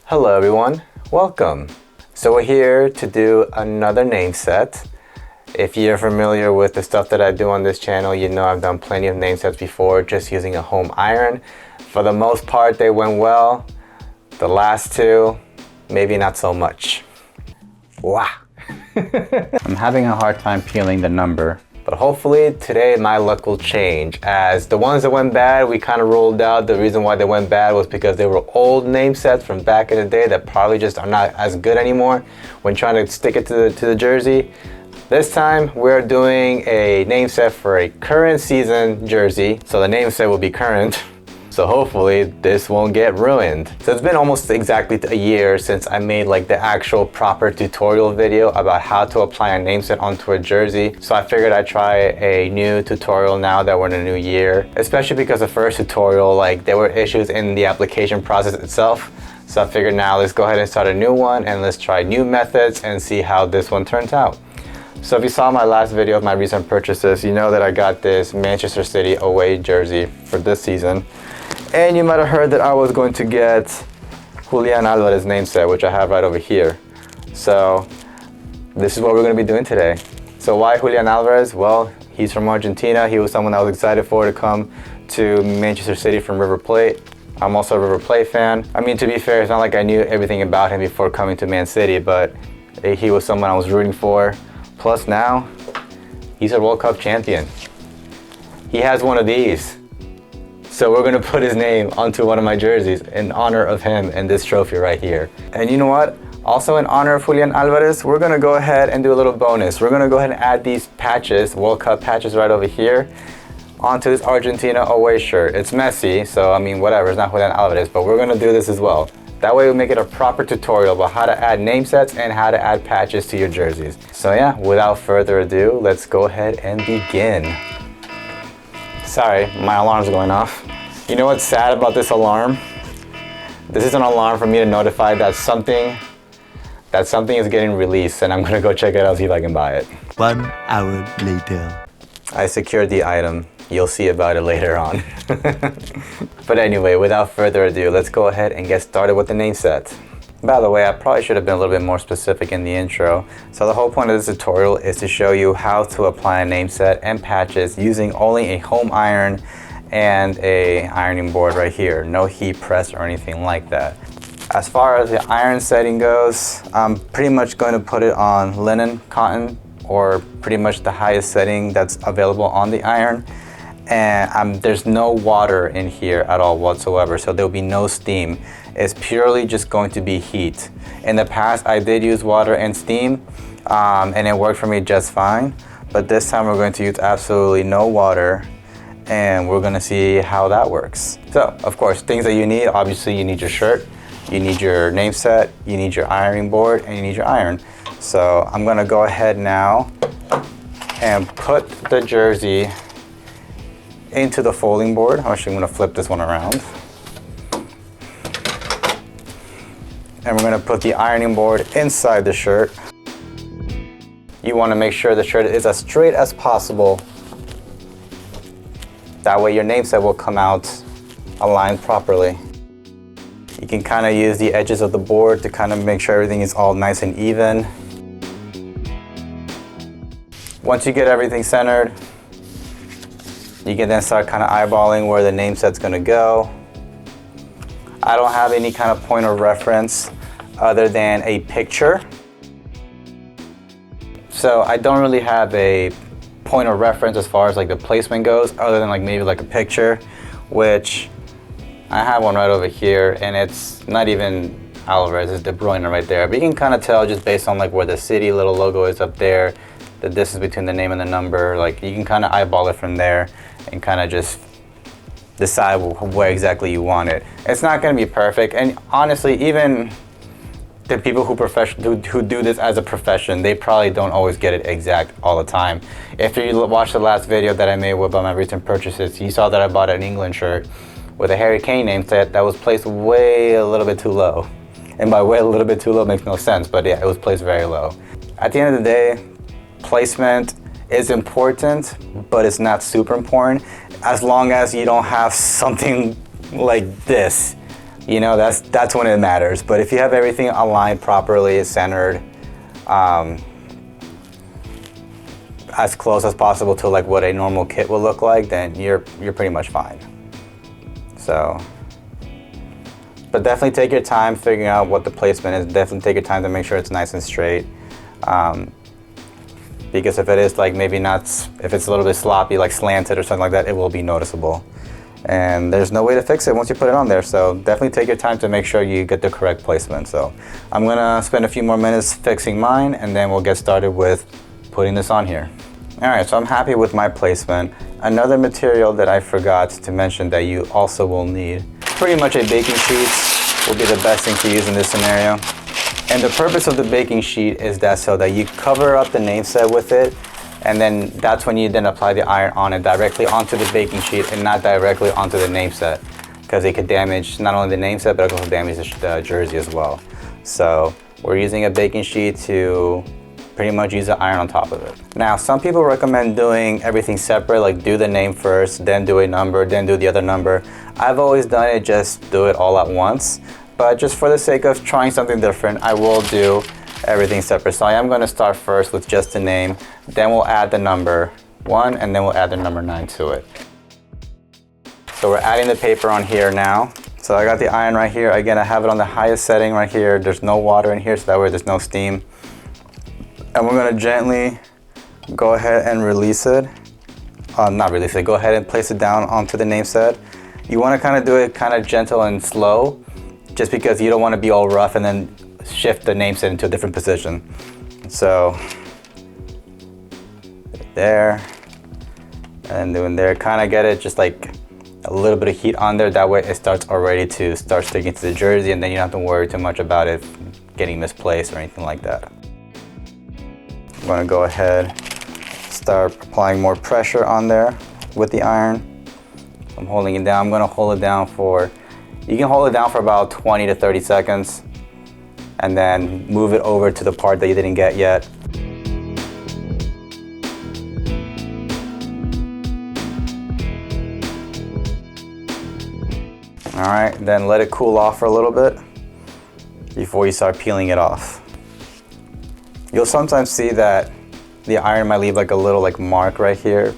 Hello everyone, welcome. So we're here to do another name set. If you're familiar with the stuff that I do on this channel, you know I've done plenty of name sets before just using a home iron. For the most part, they went well. The last two, maybe not so much. Wow. I'm having a hard time peeling the number. But hopefully today my luck will change, as the ones that went bad, we kind of ruled out. The reason why they went bad was because they were old name sets from back in the day that probably just are not as good anymore when trying to stick it to the jersey. This time we're doing a name set for a current season jersey, so the name set will be current. So hopefully this won't get ruined. So it's been almost exactly a year since I made like the actual proper tutorial video about how to apply a name set onto a jersey. So I figured I'd try a new tutorial now that we're in a new year, especially because the first tutorial, like there were issues in the application process itself. So I figured now let's go ahead and start a new one and let's try new methods and see how this one turns out. So if you saw my last video of my recent purchases, you know that I got this Manchester City away jersey for this season. And you might have heard that I was going to get Julian Alvarez name set, which I have right over here. So this is what we're going to be doing today. So why Julian Alvarez? Well, he's from Argentina. He was someone I was excited for to come to Manchester City from River Plate. I'm also a River Plate fan. I mean, to be fair, it's not like I knew everything about him before coming to Man City, but he was someone I was rooting for. Plus now, he's a World Cup champion. He has one of these. So we're gonna put his name onto one of my jerseys in honor of him and this trophy right here. And you know what? Also in honor of Julian Alvarez, we're gonna go ahead and do a little bonus. We're gonna go ahead and add these patches, World Cup patches right over here, onto this Argentina away shirt. It's Messi, so I mean, whatever, it's not Julian Alvarez, but we're gonna do this as well. That way we'll make it a proper tutorial about how to add name sets and how to add patches to your jerseys. So yeah, without further ado, let's go ahead and begin. Sorry, my alarm's going off. You know what's sad about this alarm? This is an alarm for me to notify that something is getting released, and I'm gonna go check it out, see if I can buy it. 1 hour later. I secured the item. You'll see about it later on. But anyway, without further ado, let's go ahead and get started with the name set. By the way, I probably should have been a little bit more specific in the intro. So the whole point of this tutorial is to show you how to apply a name set and patches using only a home iron and a ironing board right here. No heat press or anything like that. As far as the iron setting goes, I'm pretty much going to put it on linen, cotton, or pretty much the highest setting that's available on the iron. And there's no water in here at all whatsoever, so there'll be no steam. It's purely just going to be heat. In the past, I did use water and steam, and it worked for me just fine. But this time we're going to use absolutely no water, and we're gonna see how that works. So, of course, things that you need, obviously you need your shirt, you need your name set, you need your ironing board, and you need your iron. So I'm gonna go ahead now and put the jersey into the folding board. I'm actually gonna flip this one around. And we're gonna put the ironing board inside the shirt. You wanna make sure the shirt is as straight as possible. That way your name set will come out aligned properly. You can kind of use the edges of the board to kind of make sure everything is all nice and even. Once you get everything centered, you can then start kind of eyeballing where the name set's gonna go. I don't have any kind of point of reference other than a picture. So I don't really have a point of reference as far as like the placement goes, other than like maybe like a picture, which I have one right over here, and it's not even Alvarez, it's De Bruyne right there. But you can kind of tell just based on like where the city little logo is up there, the distance between the name and the number. Like you can kind of eyeball it from there and kind of just decide where exactly you want it. It's not going to be perfect, and honestly, even the people who do this as a profession, they probably don't always get it exact all the time. If you watched the last video that I made about my recent purchases, you saw that I bought an England shirt with a Harry Kane name set that was placed way a little bit too low. And by way a little bit too low makes no sense, but yeah, it was placed very low. At the end of the day, placement is important, but it's not super important as long as you don't have something like this you know, that's when it matters. But if you have everything aligned properly, centered, as close as possible to like what a normal kit will look like, then you're pretty much fine. So, but definitely take your time figuring out what the placement is. Definitely take your time to make sure it's nice and straight. Because if it is like maybe not, if it's a little bit sloppy, like slanted or something like that, it will be noticeable. And there's no way to fix it once you put it on there. So definitely take your time to make sure you get the correct placement. So I'm gonna spend a few more minutes fixing mine, and then we'll get started with putting this on here. All right, so I'm happy with my placement. Another material that I forgot to mention that you also will need, pretty much a baking sheet will be the best thing to use in this scenario. And the purpose of the baking sheet is that so that you cover up the name set with it, and then that's when you then apply the iron on it directly onto the baking sheet and not directly onto the name set, because it could damage not only the name set, but it could also damage the jersey as well. So we're using a baking sheet to pretty much use the iron on top of it. Now, some people recommend doing everything separate, like do the name first, then do a number, then do the other number. I've always done it, just do it all at once. But just for the sake of trying something different, I will do everything separate. So I am going to start first with just the name, then we'll add the number 1, and then we'll add the number 9 to it. So we're adding the paper on here now. So I got the iron right here. Again, I have it on the highest setting right here. There's no water in here, so that way there's no steam. And we're going to gently go ahead and release it. Not release it, go ahead and place it down onto the name set. You want to kind of do it kind of gentle and slow, just because you don't want to be all rough and then shift the name set into a different position. So there, and doing there, kind of get it just like a little bit of heat on there. That way it starts already to start sticking to the jersey, and then you don't have to worry too much about it getting misplaced or anything like that. I'm going to go ahead, start applying more pressure on there with the iron. I'm holding it down. I'm going to hold it down for, you can hold it down for about 20 to 30 seconds and then move it over to the part that you didn't get yet. All right, then let it cool off for a little bit before you start peeling it off. You'll sometimes see that the iron might leave like a little like mark right here,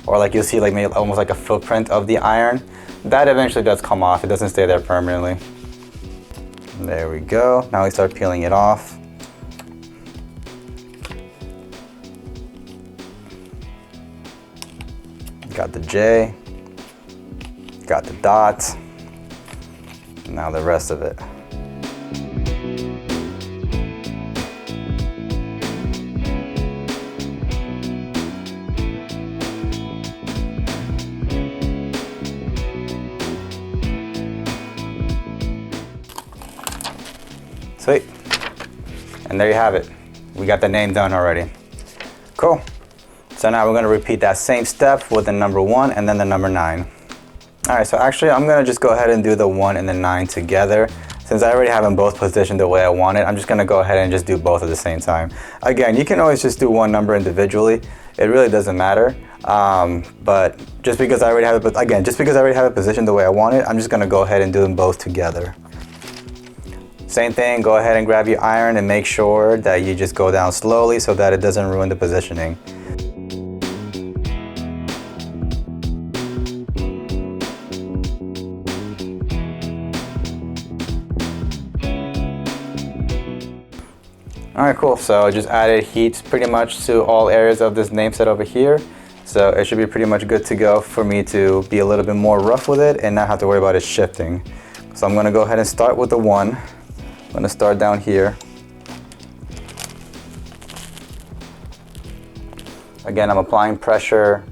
or like you'll see like maybe almost like a footprint of the iron. That eventually does come off. It doesn't stay there permanently. There we go. Now we start peeling it off. Got the J, got the dot, now the rest of it. Sweet. And there you have it. We got the name done already. Cool. So now we're going to repeat that same step with the number 1 and then the number 9. All right, so actually I'm going to just go ahead and do the 1 and the 9 together. Since I already have them both positioned the way I want it, I'm just going to go ahead and just do both at the same time. Again, you can always just do one number individually. It really doesn't matter. But just because I already have it, again, just because I already have it positioned the way I want it, I'm just going to go ahead and do them both together. Same thing, go ahead and grab your iron and make sure that you just go down slowly so that it doesn't ruin the positioning. All right, cool. So I just added heat pretty much to all areas of this name set over here. So it should be pretty much good to go for me to be a little bit more rough with it and not have to worry about it shifting. So I'm gonna go ahead and start with the 1. I'm going to start down here. Again, I'm applying pressure,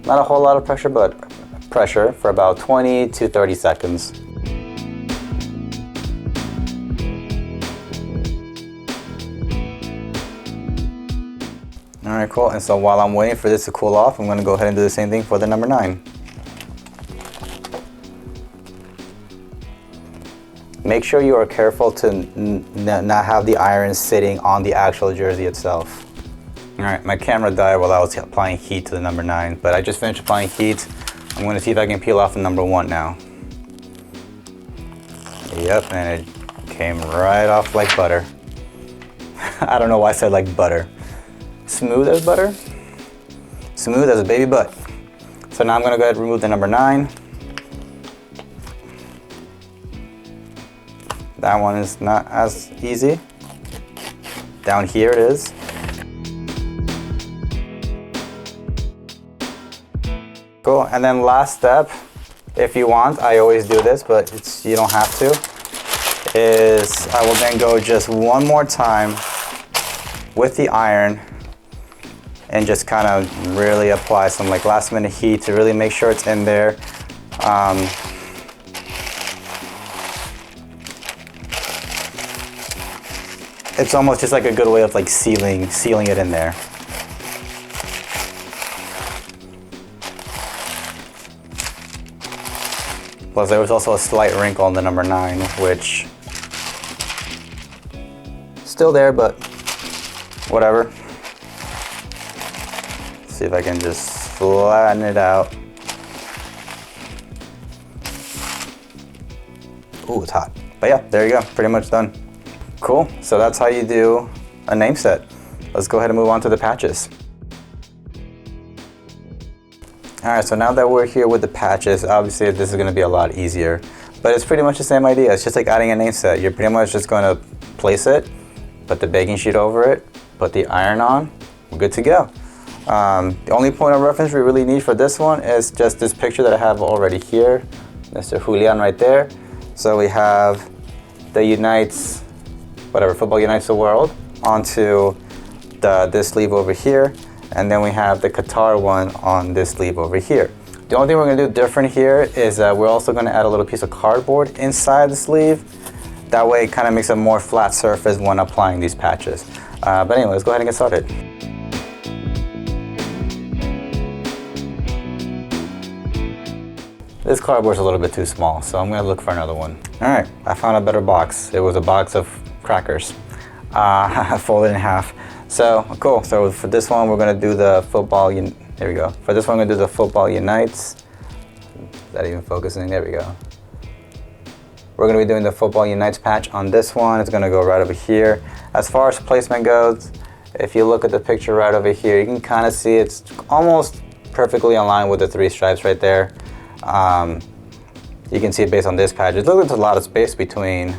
not a whole lot of pressure, but pressure for about 20 to 30 seconds. All right, cool. And so while I'm waiting for this to cool off, I'm going to go ahead and do the same thing for the number 9. Make sure you are careful to not have the iron sitting on the actual jersey itself. All right, my camera died while I was applying heat to the number 9, but I just finished applying heat. I'm going to see if I can peel off the number 1 now. Yep, and it came right off like butter. I don't know why I said like butter. Smooth as butter? Smooth as a baby butt. So now I'm gonna go ahead and remove the number 9. That one is not as easy. Down here it is. Cool, and then last step, if you want, I always do this, but you don't have to, is I will then go just one more time with the iron and just kind of really apply some like last minute heat to really make sure it's in there. It's almost just like a good way of like sealing it in there. Plus there was also a slight wrinkle on the number 9, which still there, but whatever. See if I can just flatten it out. Ooh, it's hot. But yeah, there you go, pretty much done. Cool, so that's how you do a name set. Let's go ahead and move on to the patches. All right, so now that we're here with the patches, obviously this is gonna be a lot easier, but it's pretty much the same idea. It's just like adding a name set. You're pretty much just gonna place it, put the baking sheet over it, put the iron on, we're good to go. The only point of reference we really need for this one is just this picture that I have already here, Mr. Julian right there. So we have the Unites, whatever, Football Unites the World onto this sleeve over here. And then we have the Qatar one on this sleeve over here. The only thing we're gonna do different here is we're also gonna add a little piece of cardboard inside the sleeve. That way it kind of makes a more flat surface when applying these patches. But anyway, let's go ahead and get started. This cardboard's a little bit too small, so I'm gonna look for another one. All right, I found a better box. It was a box of crackers, folded in half. So cool, so for this one, we're gonna do the football, there we go. For this one, I'm gonna do the Football Unites. Is that even focusing? There we go. We're gonna be doing the Football Unites patch on this one. It's gonna go right over here. As far as placement goes, if you look at the picture right over here, you can kind of see it's almost perfectly aligned with the 3 stripes right there. You can see it based on this patch. It looks like there's a lot of space between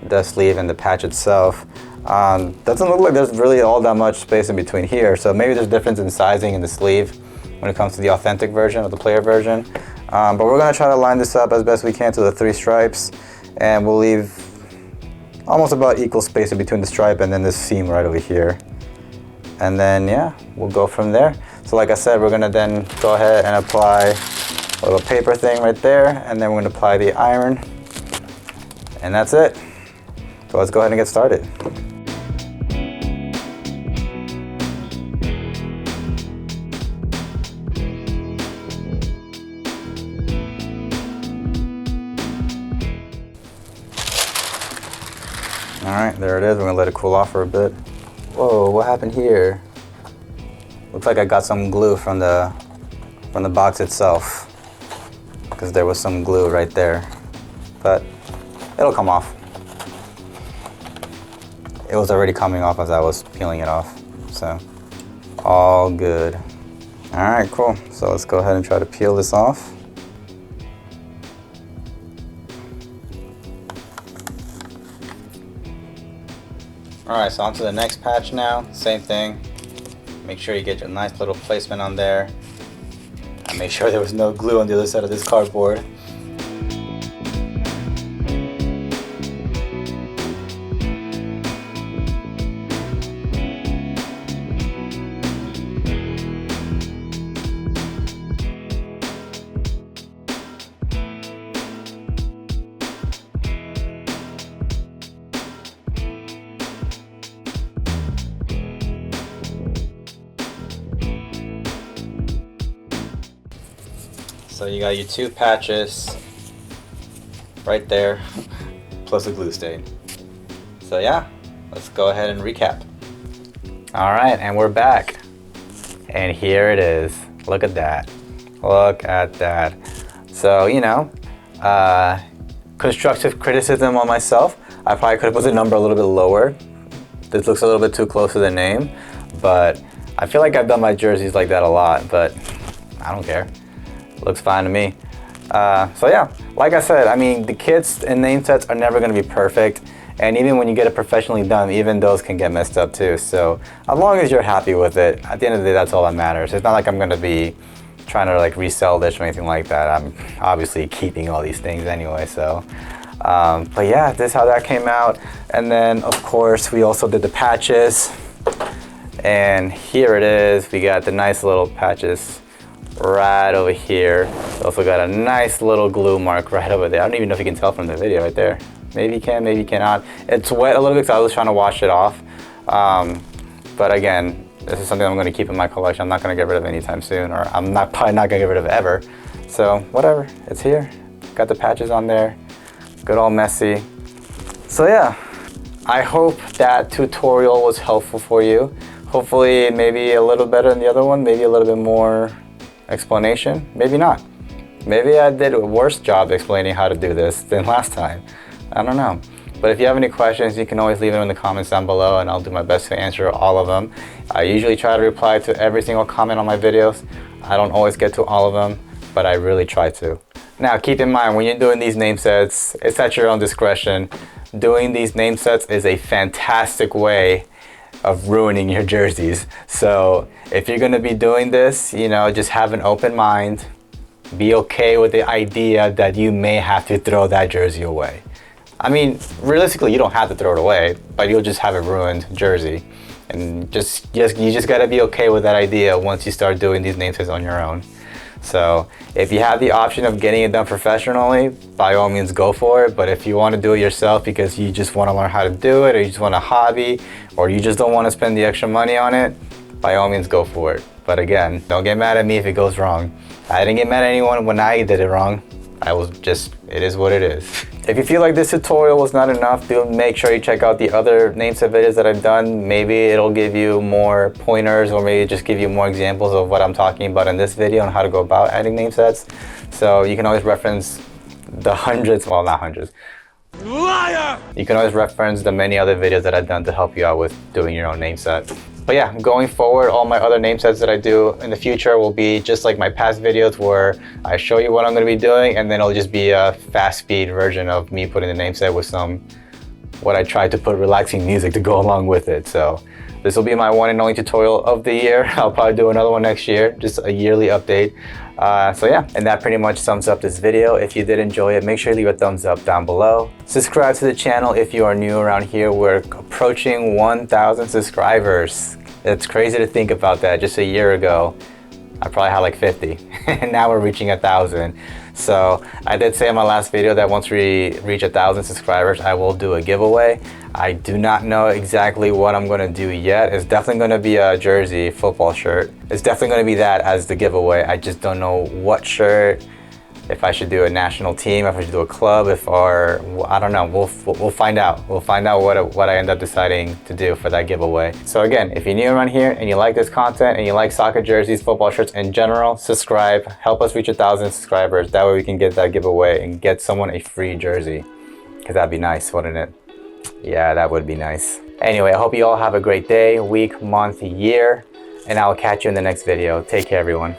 the sleeve and the patch itself. Doesn't look like there's really all that much space in between here, so maybe there's difference in sizing in the sleeve when it comes to the authentic version or the player version. But we're gonna try to line this up as best we can to the 3 stripes, and we'll leave almost about equal space in between the stripe and then this seam right over here. And then yeah, we'll go from there. So like I said, we're gonna then go ahead and apply a little paper thing right there, and then we're gonna apply the iron, and that's it. So let's go ahead and get started. All right, there it is. We're gonna let it cool off for a bit. Whoa, what happened here? Looks like I got some glue from the box itself, because there was some glue right there, but it'll come off. It was already coming off as I was peeling it off, so all good. All right, cool. So let's go ahead and try to peel this off. All right, so on to the next patch now. Same thing. Make sure you get your nice little placement on there. And make sure there was no glue on the other side of this cardboard. So you got your 2 patches right there, plus a glue stain. So yeah, let's go ahead and recap. All right, and we're back. And here it is. Look at that. Look at that. So, you know, constructive criticism on myself. I probably could have put the number a little bit lower. This looks a little bit too close to the name, but I feel like I've done my jerseys like that a lot, but I don't care. Looks fine to me. So yeah, like I said, I mean, the kits and name sets are never gonna be perfect. And even when you get it professionally done, even those can get messed up too. So as long as you're happy with it, at the end of the day, that's all that matters. It's not like I'm gonna be trying to like resell this or anything like that. I'm obviously keeping all these things anyway, so. But yeah, this is how that came out. And then of course, we also did the patches. And here it is. We got the nice little patches right over here. We also got a nice little glue mark right over there. I don't even know if you can tell from the video right there. Maybe you can, maybe you cannot. It's wet a little bit because I was trying to wash it off. But again, this is something I'm gonna keep in my collection. I'm not gonna get rid of anytime soon, or probably not gonna get rid of ever. So whatever, it's here. Got the patches on there. Good old Messi. So yeah, I hope that tutorial was helpful for you. Hopefully maybe a little better than the other one, maybe a little bit more explanation, maybe not. Maybe I did a worse job explaining how to do this than last time. I don't know. But if you have any questions, you can always leave them in the comments down below and I'll do my best to answer all of them. I usually try to reply to every single comment on my videos. I don't always get to all of them, but I really try to. Now keep in mind, when you're doing these name sets, it's at your own discretion. Doing these name sets is a fantastic way of ruining your jerseys. So if you're gonna be doing this, you know, just have an open mind. Be okay with the idea that you may have to throw that jersey away. I mean, realistically, you don't have to throw it away, but you'll just have a ruined jersey. And you just gotta be okay with that idea once you start doing these name sets on your own. So if you have the option of getting it done professionally, by all means go for it. But if you want to do it yourself because you just want to learn how to do it, or you just want a hobby, or you just don't want to spend the extra money on it, by all means go for it. But again, don't get mad at me if it goes wrong. I didn't get mad at anyone when I did it wrong. It is what it is. If you feel like this tutorial was not enough, do make sure you check out the other name set videos that I've done. Maybe it'll give you more pointers, or maybe just give you more examples of what I'm talking about in this video and how to go about adding name sets. So you can always reference the hundreds, well, not hundreds. Liar! You can always reference the many other videos that I've done to help you out with doing your own name set. But yeah, going forward, all my other name sets that I do in the future will be just like my past videos where I show you what I'm going to be doing, and then it'll just be a fast speed version of me putting the name set with what I tried to put relaxing music to go along with it. So this will be my one and only tutorial of the year. I'll probably do another one next year, just a yearly update. So yeah, and that pretty much sums up this video. If you did enjoy it, make sure you leave a thumbs up down below. Subscribe to the channel if you are new around here. We're approaching 1,000 subscribers. It's crazy to think about that. Just a year ago, I probably had like 50, and now we're reaching 1,000. So I did say in my last video that once we reach 1,000 subscribers, I will do a giveaway. I do not know exactly what I'm gonna do yet. It's definitely gonna be a jersey, football shirt. It's definitely gonna be that as the giveaway. I just don't know what shirt, if I should do a national team, if I should do a club, I don't know, we'll find out. We'll find out what I end up deciding to do for that giveaway. So again, if you're new around here and you like this content and you like soccer jerseys, football shirts in general, subscribe, help us reach 1,000 subscribers. That way we can get that giveaway and get someone a free jersey. Because that'd be nice, wouldn't it? Yeah, that would be nice. Anyway, I hope you all have a great day, week, month, year, and I'll catch you in the next video. Take care, everyone.